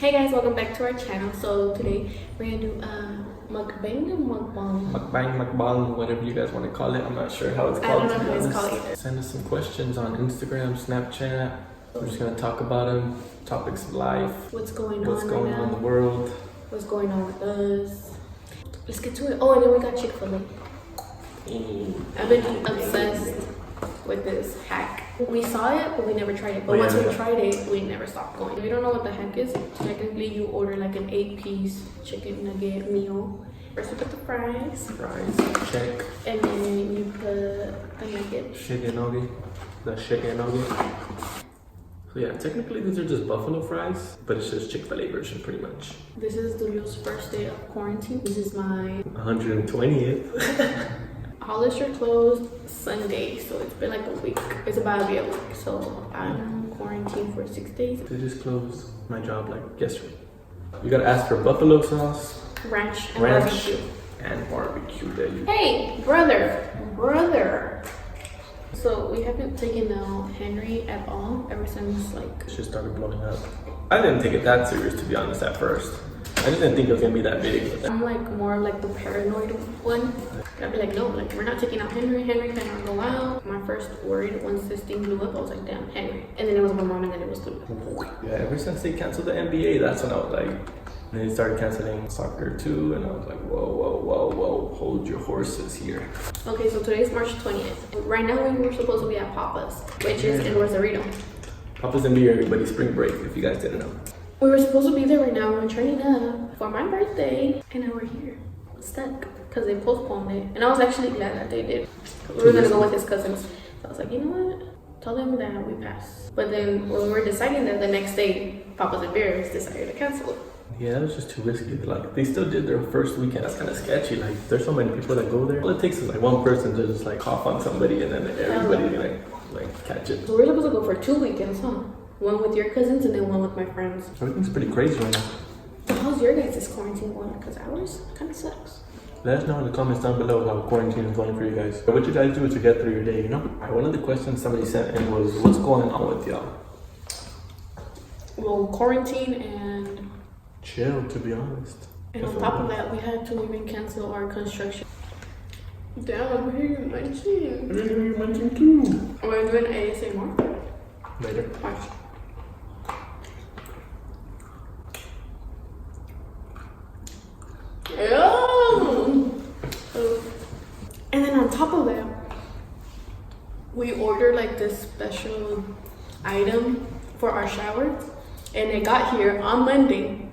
Hey guys, welcome back to our channel. So today we're gonna do mukbang or mukbang? Mukbang, whatever you guys want to call it. I'm not sure how it's called. I don't know how it's called either. Send us some questions on Instagram, Snapchat. We're just gonna talk about them, topics of life, What's going on in the world, what's going on with us. Let's get to it. Oh, and then we got Chick-fil-A. I've been obsessed with this hack. We saw it, but we never tried it. But once we tried it, we never stopped going. If you don't know what the hack is, technically you order like an 8-piece chicken nugget meal. First you put the fries, check, and then you put the nugget. The chicken nugget. So yeah, technically these are just buffalo fries, but it's just Chick-fil-A version pretty much. This is Dulio's first day of quarantine. This is my 120th. Hollister closed Sunday, so it's been like a week. It's about to be a week, so I'm quarantined for 6 days. They just closed my job like yesterday. You gotta ask for buffalo sauce, ranch and barbecue. There you Hey, brother. So we haven't taken out Henry at all ever since like shit started blowing up. I didn't take it that serious, to be honest, at first. I just didn't think it was gonna be that big. I'm like more like the paranoid one. I'd be like, no, like we're not taking out Henry. Henry cannot go out. My first worried once this thing blew up, I was like, damn, Henry. And then it was my mom, and then it was Tulio. Yeah, ever since they canceled the NBA, that's when I was like, and they started canceling soccer too, and I was like, whoa, hold your horses here. Okay, so today's March 20th. Right now we were supposed to be at Papa's, which is in Rosarito. Papa's gonna be everybody's spring break, if you guys didn't know. We were supposed to be there right now. We were turning up for my birthday, and now we're here, stuck, because they postponed it. And I was actually glad that they did. We were gonna go with his cousins. So I was like, you know what? Tell them that we passed. But then when we were deciding that the next day, Papa's and Bears decided to cancel it. Yeah, it was just too risky. Like, they still did their first weekend. That's kind of sketchy. Like, there's so many people that go there. All it takes is like one person to just like cough on somebody, and then everybody like catch it. So we're supposed to go for 2 weekends, huh? One with your cousins and then one with my friends. Everything's pretty crazy right now. So how's your guys' quarantine going? Because ours kind of sucks. Let us know in the comments down below how quarantine is going for you guys. What you guys do to get through your day, you know? One of the questions somebody sent in was, what's going on with y'all? Well, quarantine and... chill, to be honest. And on top of that, we had to even cancel our construction. Damn, I'm hearing my chin. I'm hearing you mention too. We're doing ASMR. Later. Watch. And then on top of that, we ordered like this special item for our shower, and it got here on Monday.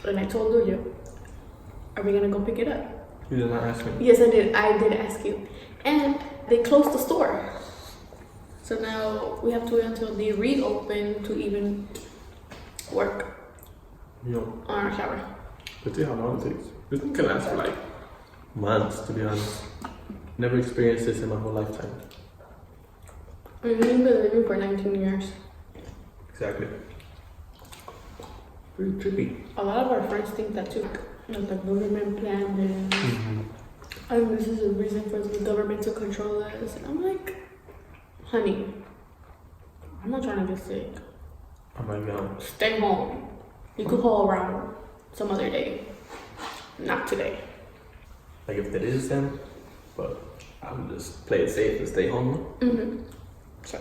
And I told Dulio, are we gonna go pick it up? You did not ask me. Yes, I did. I did ask you. And they closed the store. So now we have to wait until they reopen to even work on our shower. Let's see how long it takes. This can last for like months, to be honest. Never experienced this in my whole lifetime. We've been living for 19 years. Exactly. Pretty trippy. A lot of our friends think that too. Like the government planned it. And this is a reason for the government to control us. And I'm like, honey, I'm not trying to get sick. Oh my god. Stay home. You could call around some other day. Not today. Like if it is then, but I would just play it safe and stay home. So,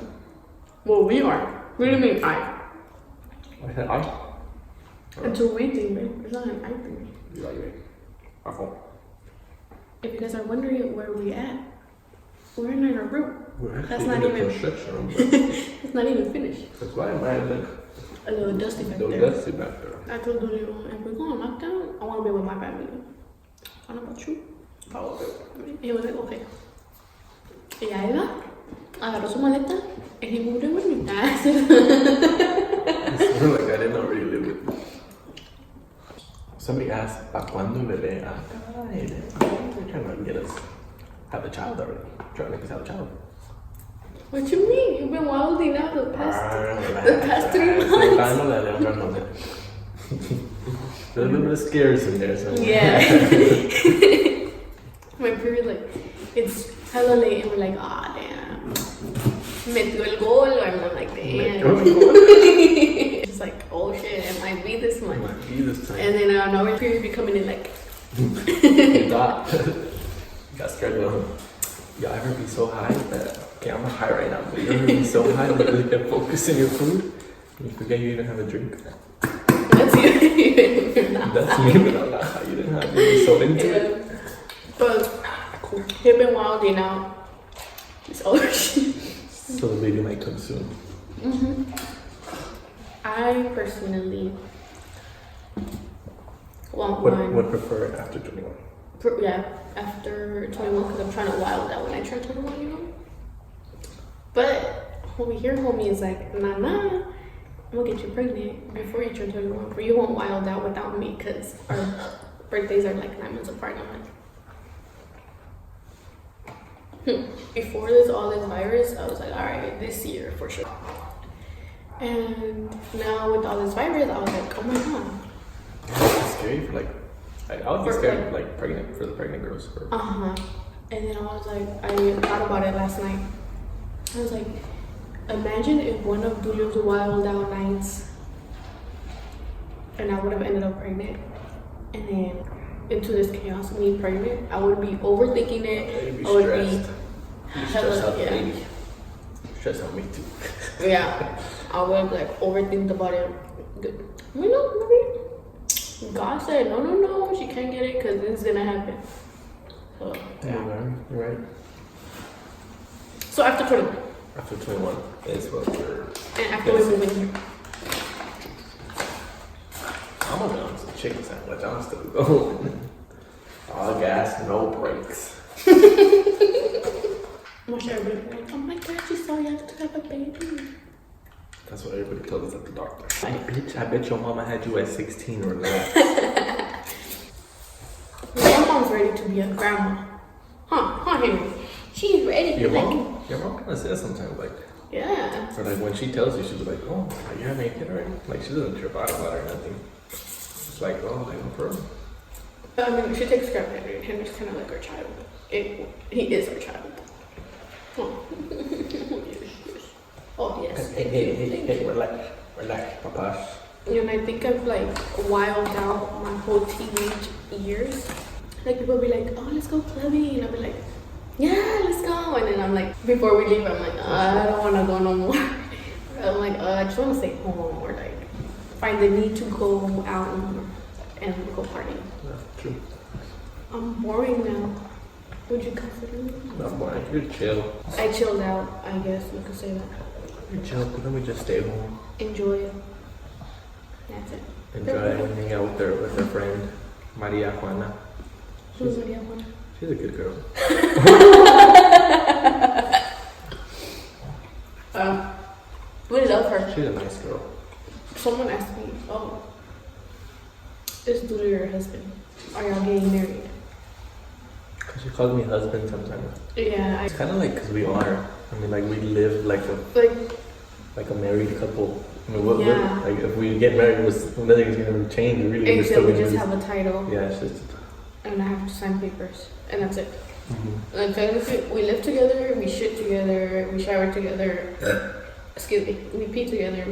well, we are. What do you mean I? I said I. Until we think, babe. It's not an I thing. You're right. Our fault. If you guys are wondering where we at, we're in our room. We're That's not even construction room. it's not even finished. That's why I look A little dusty back so there. dusty back there. I told Dulio, if we're going to lockdown, I want to be with my family. I don't know about you. He was like, okay. Y ahí va, agarró su maleta, and he moved in with me. Like I didn't already live with you. Somebody asked, ¿pa cuándo el bebé? They're trying to get us have a child already. Trying to make us have a child. What you mean? You've been wilding out the past 3 months. There's a little bit of scares in there. So. Yeah. My period, like, it's hella late, and we're like, ah, damn. Metió el gol, and I'm like, damn. It's like, oh shit, it might be this month. month. My Jesus time. And then I know your period be coming in like. You got scared though. Y'all ever be so high that, okay, I'm not high right now, but you ever be so high that you really get focused in your food and you forget you even have a drink? That's you. You're not That's high. me, but I'm not high. You didn't have me so into it. But he's been wilding out. It's all shit. So the baby might come soon. I personally want one. Would prefer after 21. Yeah, after 21, because I'm trying to wild out when I turn 21, you know? But over here, homie is like, nah, I'm gonna get you pregnant before you turn 21, for you won't wild out without me, because our birthdays are like 9 months apart. I'm like, before all this virus, I was like, all right, this year for sure. And now with all this virus, I was like, oh my god. It's scary for like, I would be scared of like pregnant, for the pregnant girls. And then I was like, I thought about it last night. I was like, imagine if one of Julio's wild out nights and I would have ended up pregnant, and then into this chaos of me pregnant, I would be overthinking it. You'd be I would stressed. be You stress out the yeah. baby. Stress out me too. Yeah, I would like overthink about it. You know, maybe God said no, she can't get it because this is gonna happen. So yeah. You're right. So after 21. After 21 is what we're. And after we move in here. I'm gonna be on some chicken sandwich. I'm still going. All gas, no brakes. I'm sure everybody be like, oh my god, you saw you have to have a baby. That's what everybody tells us at the doctor. Hey, bitch, I bet your mama had you at 16 or not. My mom's ready to be a grandma. Huh, Henry? She's ready. Your mom kind of says sometimes, like, Yeah. or like when she tells you, she'll be like, oh, are you having a kid already? Like, she doesn't trip out about it or nothing. It's like, oh, like, no problem. I mean, she takes care of Henry, and Henry's kind of like her child. He is her child. Oh, oh yes. Hey, relax, papash. And I think I've like wilded out my whole teenage years. Like people be like, oh, let's go clubbing. And I'll be like, yeah, let's go. And then I'm like, before we leave, I'm like, I don't want to go no more. I'm like, I just want to stay home or like find the need to go out and go party. Yeah, true. I'm boring now. Would you consider me? Not boring. You're chill. I chilled out, I guess you could say that. You're chill, but then we just stay home. Enjoy it. That's it. Enjoy hanging out with her friend, Maria Juana. Who's Maria Juana? She's a good girl. We love her. She's a nice girl. Someone asked me, oh, is Dudu your husband? Are y'all getting married? Cause she calls me husband sometimes. Yeah, It's kind of like, cause we are. I mean, like we live like a married couple. I mean, Yeah. like if we get married, nothing's gonna change. Really, we're except still we gonna just be- have a title Yeah, it's just. and I have to sign papers, and that's it. Mm-hmm. Like technically, we live together, we shit together, we shower together. Excuse me, we pee together.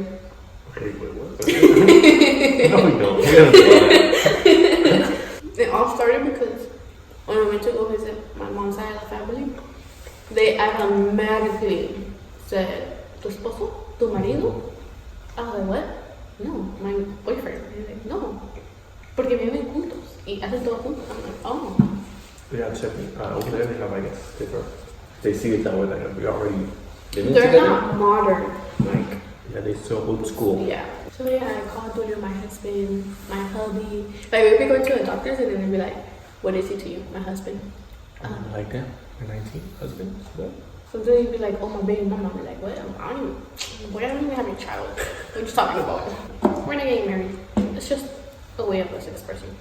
Okay, wait, what? No, we don't. We haven't. It all started because when we went to go visit my mom's side of the family, they automatically said, ¿Tu esposo? ¿Tu marido? I was like, what? No, my boyfriend. And he's like, no, porque viven juntos y hacen todo juntos. I'm like, oh. Yeah, check me. Over there, they have, I guess, they see it that way. Like we already living They're together. not modern, like. Yeah, they still old school. Yeah. So yeah, I called Julio my husband, my hubby. Like we'd be going to the doctors and then they'd be like, what is he to you? My husband. Like that. You're 19, husband. Yeah. Sometimes you'd be like, oh my baby mama. I'd be like, what? I don't even have a child. What are you talking about? We're not getting married. It's just a way of us expressing.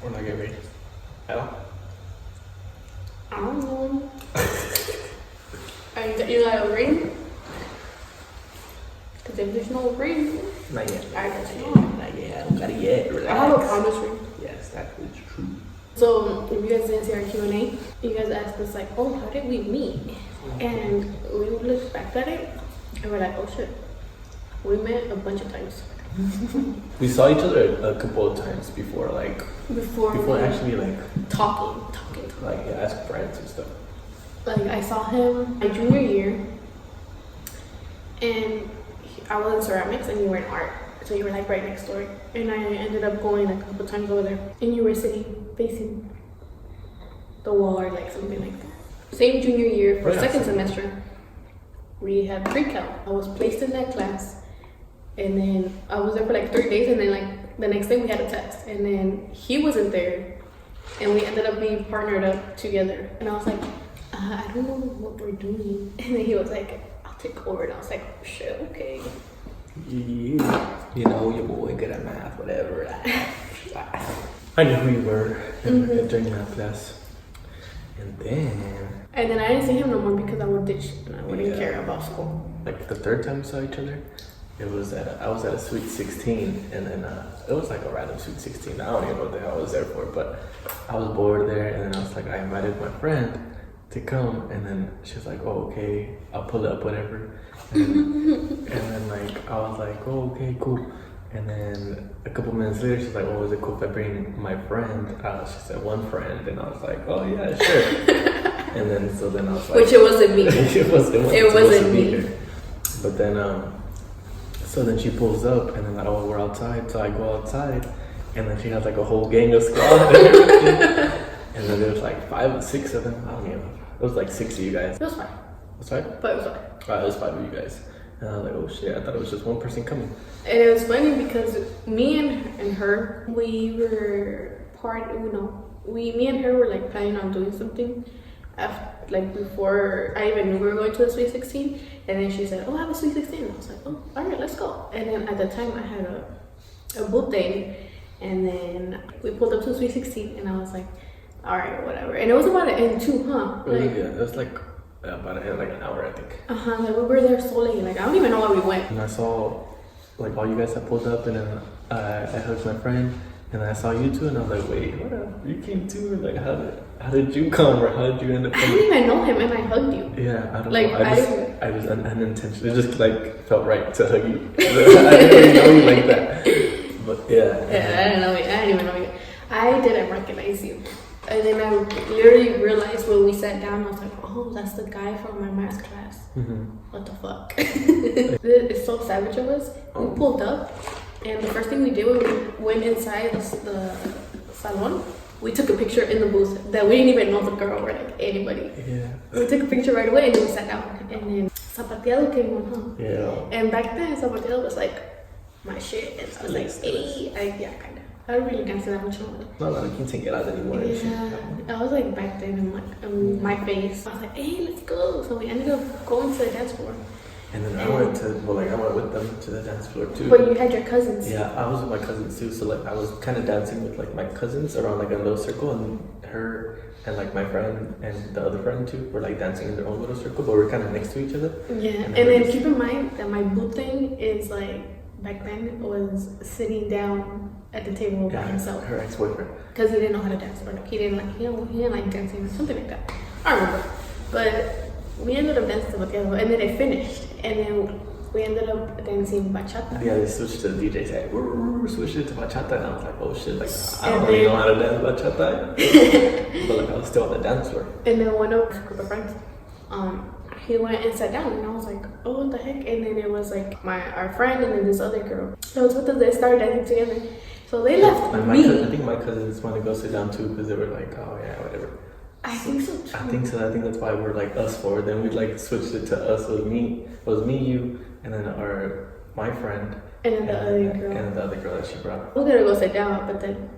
We're not getting married. At all. I don't know. You got a ring? Because if there's no ring, Not yet. I guess not. Not yet. I don't got it yet. Relax. I have a promise ring. Yes, that is true. So if you guys didn't see our Q&A, you guys asked us like, oh, how did we meet? And we looked back at it and we're like, oh shit, we met a bunch of times. We saw each other a couple of times before, like before actually like talking. like as friends and stuff. Like I saw him my junior year, and I was in ceramics and you were in art, so you were like right next door. And I ended up going like a couple times over there, and you were sitting facing the wall or like something like that. Same junior year, for second semester, we had pre-cal. I was placed in that class, and then I was there for like 3 days, and then like the next day we had a test, and then he wasn't there, and we ended up being partnered up together. And I was like, I don't know what we're doing. And then he was like, I'll take over. And I was like, oh, shit, okay. Yeah. You know, your boy good at math, whatever. I knew who you were during math class. And then I didn't see him no more because I would ditch and I wouldn't care about school. Like the third time we saw each other, I was at a Sweet 16, and then it was like a random Sweet 16. I don't even know what the hell I was there for, but I was bored there, and then I was like, I invited my friend to come, and then she was like, oh, okay, I'll pull up, whatever. And then like I was like, oh, okay, cool. And then a couple minutes later, she's like, oh, is it cool if I bring my friend? She said one friend, and I was like, oh yeah, sure. And then I was like, which it wasn't me. it wasn't me. But then so then she pulls up, and then like, oh, we're outside, so I go outside, and then she has like a whole gang of squad and everything. And then there's like 5 or 6 of them. I don't even know. It was like 6 of you guys. It was fine. It was fine? But it was fine. It was 5 of you guys. And I was like, oh shit, I thought it was just one person coming. And it was funny because me and her, we were me and her were like planning on doing something after, like before I even knew we were going to the Sweet 16. And then she said, oh, I have a Sweet 16. And I was like, oh, all right, let's go. And then at the time I had a booth day, and then we pulled up to the Sweet 16, and I was like, all right, whatever. And it was about to end too, huh? Really? Like, yeah, it was like about to end like an hour, I think. Like we were there so late. Like I don't even know why we went. And I saw like all you guys had pulled up, and then I hugged my friend, and then I saw you two, and I was like, wait, what up? You came too? Like how did you come, or how did you end up coming? I didn't even know him, and I hugged you. Yeah, I don't like, know. I was unintentional. It just like felt right to hug you. I didn't really know you like that. But yeah. Yeah, I didn't even know you. I didn't recognize you. And then I literally realized when we sat down, I was like, oh, that's the guy from my math class. What the fuck? It's so savage of us. We pulled up, and the first thing we did when we went inside the salon, we took a picture in the booth that we didn't even know the girl or like anybody. Yeah. We took a picture right away, and then we sat down. And then Zapateado came on, huh? Yeah. And back then, Zapateado was like my shit. And I was like, hey, yeah, kind of. I don't really dance that much anymore. No, you can't take it out anymore. Yeah, I was like back then in like my face. I was like, hey, let's go. So we ended up going to the dance floor. And then I went with them to the dance floor too. But you had your cousins. Yeah, I was with my cousins too. So like I was kind of dancing with like my cousins around like a little circle, and her and like my friend and the other friend too were like dancing in their own little circle, but we're kind of next to each other. Yeah, and then keep in mind that my boot thing is like back then was sitting down at the table by himself. Her ex-boyfriend. Because he didn't know how to dance, or he didn't like dancing, something like that. I don't remember. But we ended up dancing Zapateado, and then it finished, and then we ended up dancing bachata. Yeah, they switched to the DJ side. Switched it to bachata, and I was like, oh shit, like I don't really know how to dance bachata. But like I was still on the dance floor. And then one of our group of friends, he went and sat down, and I was like, oh, what the heck? And then it was like our friend and then this other girl that was with us. They started dancing together. So they left me. I think my cousins wanted to go sit down too because they were like, oh yeah, whatever. I think so too. I think so. I think that's why we're like us four. Then we like switched it to us. It was me, you, and then my friend. And then the other girl. And the other girl that she brought. We were gonna go sit down, but then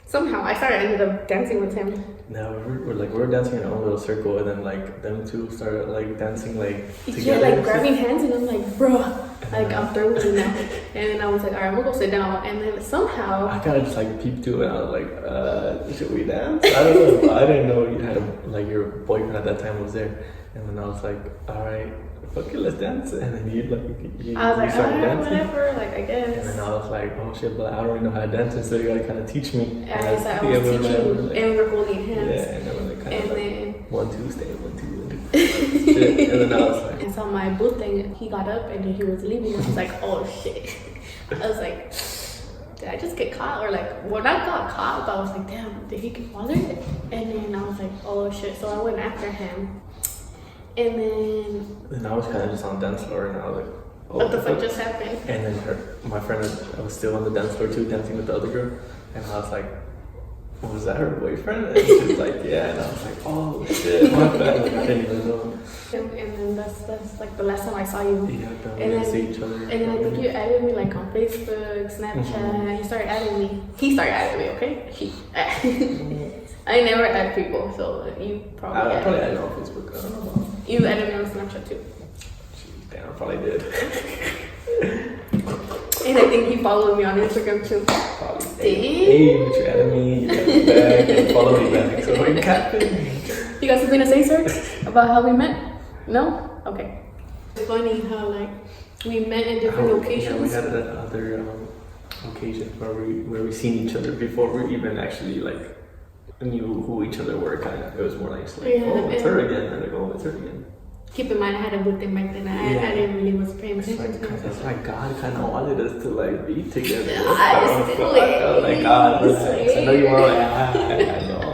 somehow I ended up dancing with him. No, we're dancing in our own little circle, and then like them two started like dancing like together. Yeah, like grabbing hands, and I'm like, bro, like I'm through with you now. And then I was like, all right, I'm gonna go sit down. And then somehow I kind of just like peeped too, and I was like, should we dance? I don't know. I didn't know you had your boyfriend at that time was there, and then I was like, all right. Okay, let's dance. And then you I was like, started dancing. whatever, like I guess. And then I was like, oh shit, but I don't really know how to dance, and so you gotta kind of teach me. And I was teaching you, and we were holding hands. Yeah, and then we're like, and then 1, 2, stay, 1, 2, shit. And then I was like, and so my booth thing, he got up and then he was leaving. I was like, oh shit. I was like, did I just get caught? Or like, well, not got caught, but I was like, damn, did he get bothered? And then I was like, oh shit. So I went after him. And then I was kind of just on the dance floor, and I was like, oh, what the fuck just happened? And then my friend, I was still on the dance floor too, dancing with the other girl. And I was like, was that her boyfriend? And she was like, yeah. And I was like, oh shit, my bad. Like, I didn't even know. And then that's like the last time I saw you. Yeah, but we and didn't then, see each other. And then I think you added me like on Facebook, Snapchat. You started adding me. He started adding me, okay? I never add people, so you probably. I probably added on Facebook. I don't know. You added me on Snapchat too. Damn, I probably did. And I think he followed me on Instagram too. Probably. Dang. Hey, but you added me, you added me back, and followed me back. So we're capping. You got something to say, sir? About how we met? No? Okay. It's funny how like we met in different locations. Yeah, we had other occasions where we seen each other before we even actually like knew who each other were. Kind of, it was more like, Yeah, oh, it's her again, and like, oh, it's her again. Keep in mind, I had a book in back then. I didn't really was paying attention to it. That's why God kind of wanted us to like be together. I was like, God, relax. I know you want to. I know.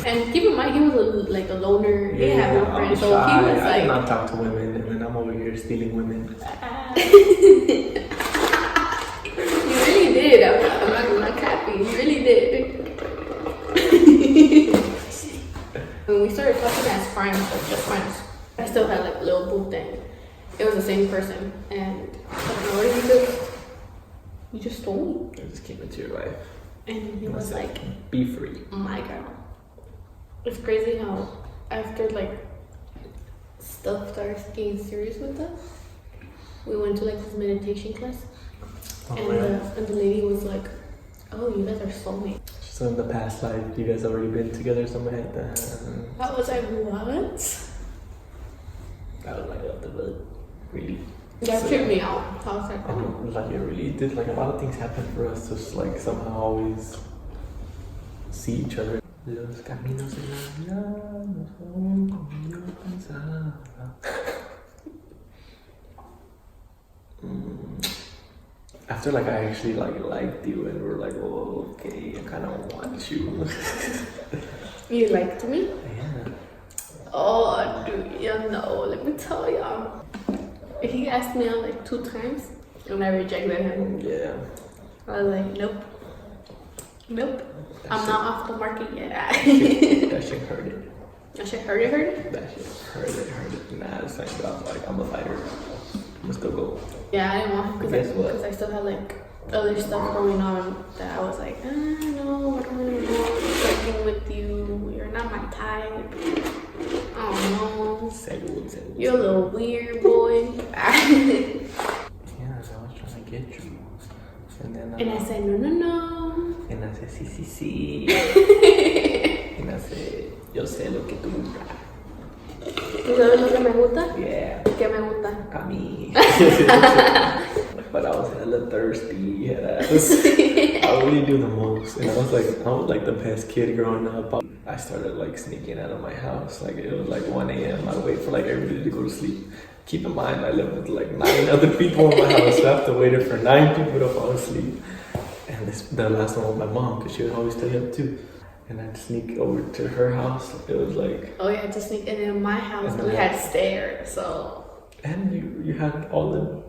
And keep in mind, he was like a loner. He didn't have no friends, so he was I like. did not talk to women, and then I'm over here stealing women. You really did. I'm not capping. You really did. When we started talking as friends, like just friends, I still had like a little boo thing. It was the same person, and I don't know, what did you do? You just stole me. I just came into your life. And he was like, be free. my girl. It's crazy how after like stuff started getting serious with us, we went to like this meditation class, and the lady was like, oh, you guys are soulmates. So in the past life, you guys already been together, something like that. I was like, what? That was like up the butt. Really. That tripped me out. I was like, oh. Like it really did. Like a lot of things happen for us, just like somehow always see each other. Los caminos en la vida no son como yo pensaba. After like I actually like liked you and we're like, oh, okay, I kind of want you. You liked me? Yeah. Oh, dude, you know, let me tell y'all. He asked me out like 2 times and I rejected him. Yeah. I was like, nope. Nope. I'm not off the market yet. That shit hurt it. That shit hurt it? That shit hurt it. Nah, it's fine, but I'm like, I'm a fighter. I'm still go. Yeah, I didn't want to because I still had like other stuff going on that I was like, no, I don't really want working with you. You're not my type. I don't know. You're a little weird, boy. Yeah, I was trying to get you. And then I said, no. And I said, sí. And I said, yo sé lo que tú buscas. ¿Tú sabes lo que me gusta? Yeah. ¿Qué me gusta? A mí. But I was hella thirsty. I really do the most. And I was like the best kid growing up. I started like sneaking out of my house. Like it was like 1 a.m. I'd wait for like everybody to go to sleep. Keep in mind, I live with like 9 other people in my house. So I have to wait for 9 people to fall asleep. And the last one was my mom, because she would always stay up too. And I'd sneak over to her house. It was like... Oh, you had to sneak in. In my house, we had stairs, so... And you had all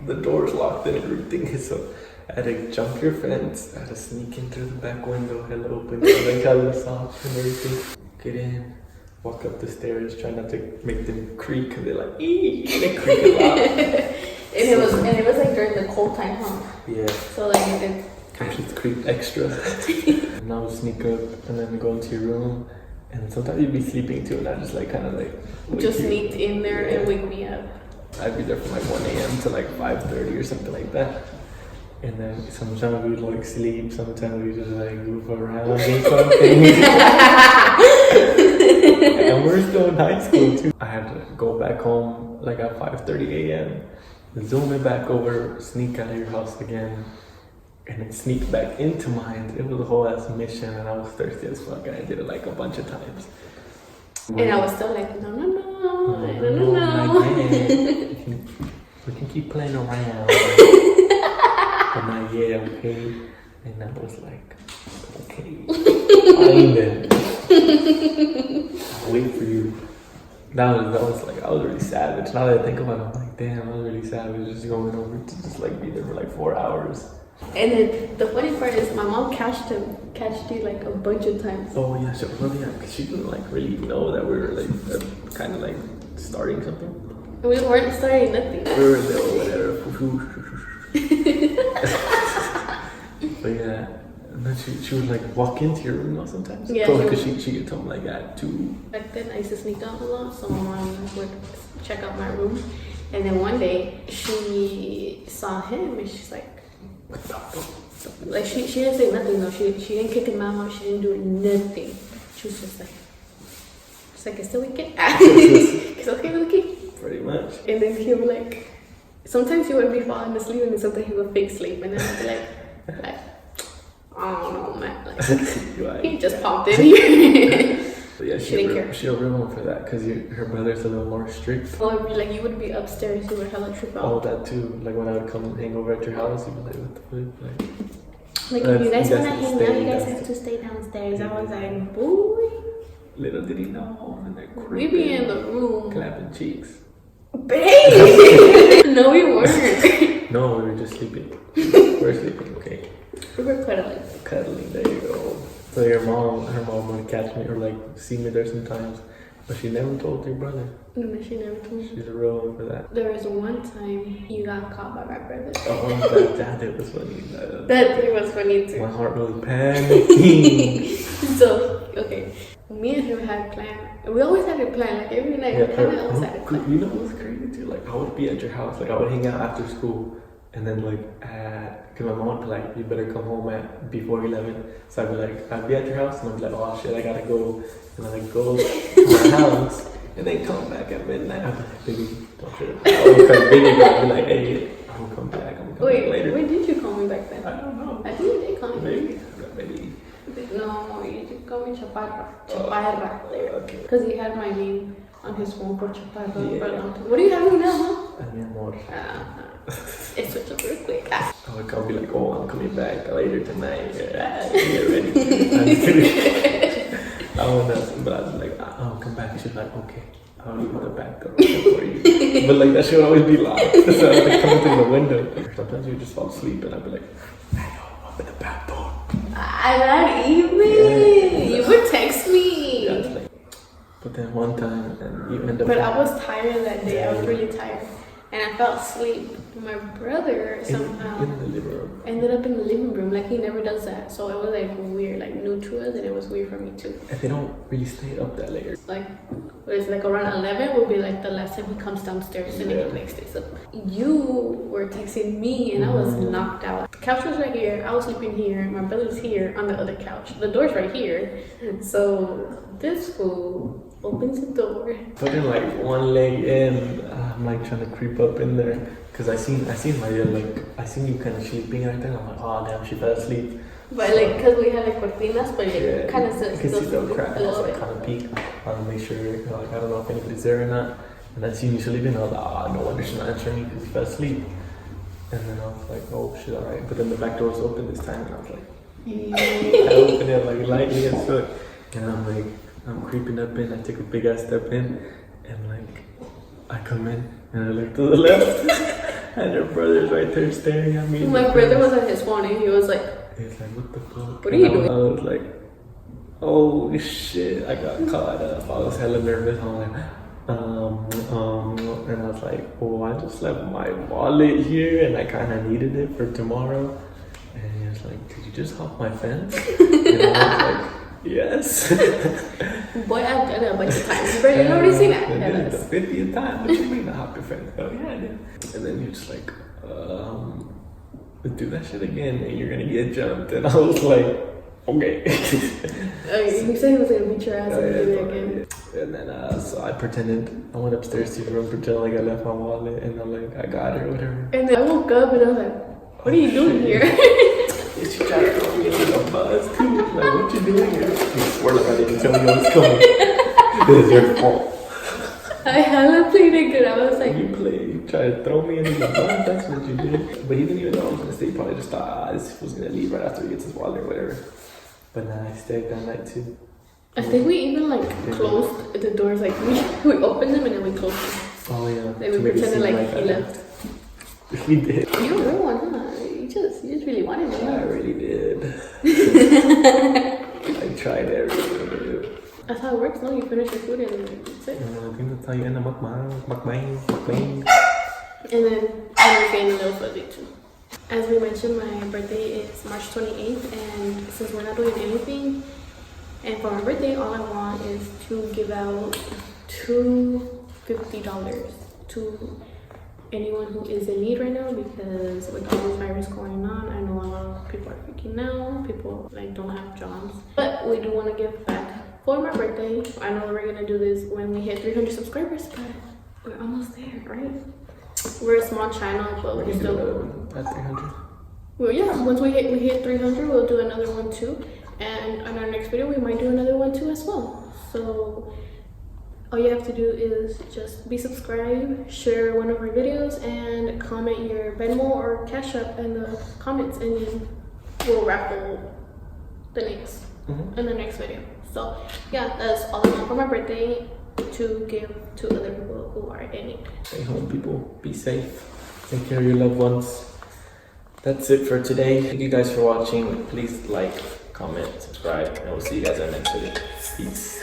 the doors locked and everything. So I had to jump your fence. I had to sneak in through the back window, hella open, like hella soft and everything. Get in, walk up the stairs, try not to make them creak, because they're like, ee! They creak a lot. And it was like during the cold time, huh? Yeah. So like it did... Just creep extra. And I would sneak up and then go into your room, and sometimes you'd be sleeping too, and I just like kind of like just sneaked in there and wake me up. I'd be there from like 1 a.m. to like 5:30 or something like that. And then sometimes we'd like sleep, sometimes we just like goof around or something. And we're still in high school too. I had to go back home like at 5:30 a.m. Zoom it back over, sneak out of your house again. And then sneak back into mine. It was a whole ass mission, and I was thirsty as fuck, and I did it like a bunch of times. And I was still like, no. Like, man, we can keep playing around. but not yet, okay? And I was like, okay, fine then. I'll wait for you. That was like, I was really savage. Now that I think about it, I'm like, damn, I was really savage just going over to just like be there for like 4 hours. And then the funny part is my mom catched you like a bunch of times. Oh yeah, so because she didn't like really know that we were like kind of like starting something. We weren't starting nothing. We were there, whatever. But yeah, and then she would like walk into your room now sometimes. Yeah, because she gets home like at 2. Back then I used to sneak out a lot, so my mom would check out my room. And then one day she saw him and she's like, what the fuck? Like she didn't say nothing though. She didn't kick him out. She didn't do nothing. She was just like, it's the weekend. It's okay with the kid. Pretty much. And then he would like, sometimes he would be falling asleep and then sometimes he would fake sleep. And then I'd be like, I don't know, man. Like, he just popped in here. But yeah, she'll remember for that because her brother's a little more strict. Well, it'd be like you would be upstairs, you would hella trip out. Oh, that too. Like when I would come and hang over at your house, you'd be like, what the fuck? Like if you guys wanna hang out, you guys have to stay downstairs. I was like, boy. Little did he know, and they're We be in the room clapping cheeks. Babe! No, we weren't. No, we were just sleeping. We were sleeping, okay. We were cuddling. Cuddling, there you go. So her mom would catch me or like see me there sometimes, but she never told your brother. No, she never told me. She's a real one for that. There was one time you got caught by my brother. Oh, that it was funny. That it was funny too. My heart was panicking. So, okay. Me and him had a plan. We always had a plan. Like every night, we kind of always had a plan. You know what's crazy too? Like I would be at your house. Like I would hang out after school, and then like because my mom would be like, you better come home at before 11. So I'd be like, I'd be at your house, and I'd be like, oh shit, I gotta go, and I'd go to my house, and then come back at midnight. I'd be like, baby, don't trip. I would call baby, but I'd be like, hey, I'm gonna come back. I'm gonna come back later. When did you call me back then? I don't know. I think you did call me. Maybe. No, you did call me Chaparra. Okay. Because he had my name on his phone for Chaparra for a long time. What do you have me now, huh? Mi amor. It switched up real quick. I would be like, oh, I'm coming back later tonight. Get ready. I would not, but I'd be like, I'll come back. She'd be like, okay, I'll leave the back door open for you. But like that shit would always be locked. So I'd like come through the window. Sometimes you would just fall asleep and I'd be like, hey, open the back door. Not even. You would text me. Yeah, like, but then one time, and you end up. But I was tired that day. I was really tired. And I fell asleep. My brother somehow ended up in the living room. Like he never does that. So it was like weird, like new to us, and it was weird for me too. And they don't really stay up that late. Like it's like around 11 will be like the last time he comes downstairs and then he like stays up. You were texting me and I was knocked out. The couch was right here. I was sleeping here. My brother's here on the other couch. The door's right here. So this fool opens the door. Putting like one leg in, I'm like trying to creep up in there because I seen Maria, like I seen you kind of sleeping right there. I'm like, oh damn, she fell asleep. But like, because we had like cortinas, but it kind of still crack. I was like kind of peek on to make sure, like I don't know if anybody's there or not. And I seen you sleeping. I was like, no wonder she's not answering me because you fell asleep. And then I was like, oh shit, alright. But then the back door was open this time, and I was like, I opened it like lightly as fuck, and I'm creeping up in. I take a big ass step in, and like I come in and I look to the left, and your brother's right there staring at me. My brother was on his phone and he was like, what the fuck? What are you doing? I was like, oh shit, I got caught up. I was hella nervous. I'm like, and I was like, oh, I just left my wallet here and I kind of needed it for tomorrow. And he was like, did you just hop my fence? And I was like, yes. Boy, I've done it a bunch of times. You better already seen that. The 50th time. What you mean I hopped your fence? Oh yeah, I did. And then you're just like, do that shit again and you're gonna get jumped. And I was like, okay. He said he was gonna beat your ass and do it again. And then so I pretended, I went upstairs to your room, pretending like I left my wallet, and I'm like, I got it or whatever. And then I woke up and I was like, what are you doing here? She tried to throw me into the bus too. Like, what you doing here? I swear like I didn't tell you I was coming. This is your fault. I hella played it good. I was like, you tried to throw me in the butt. That's what you did. But he didn't even know I was gonna stay. He probably just thought, this was gonna leave right after he gets his wallet or whatever. But nah, I stayed that night too. I think we even like closed the doors, like we opened them and then we closed them. Oh yeah. Like we pretended like he left. He did. You were one, huh? You just really wanted me. I really did. I tried everything to do. That's how it works, no? You finish your food and that's it. I think that's how you end up mukbang. And then I'm feeling a little fuzzy too. As we mentioned, my birthday is March 28th, and since we're not doing anything, and for my birthday, all I want is to give out $250 to anyone who is in need right now, because with all this virus going on, I know a lot of people are freaking out. People like don't have jobs, but we do want to give back for my birthday. I know we're gonna do this when we hit 300 subscribers, but we're almost there, right? We're a small channel, but we're still at 300. Well, yeah. Once we hit 300, we'll do another one too, and on our next video, we might do another one too as well. So all you have to do is just be subscribed, share one of our videos, and comment your Venmo or Cash App in the comments, and then we'll raffle the names in the next video. So yeah, that's all I want for my birthday, to give to other people who are in need. Stay home, people. Be safe. Take care of your loved ones. That's it for today. Thank you guys for watching. Please like, comment, subscribe, and we'll see you guys in the next video. Peace.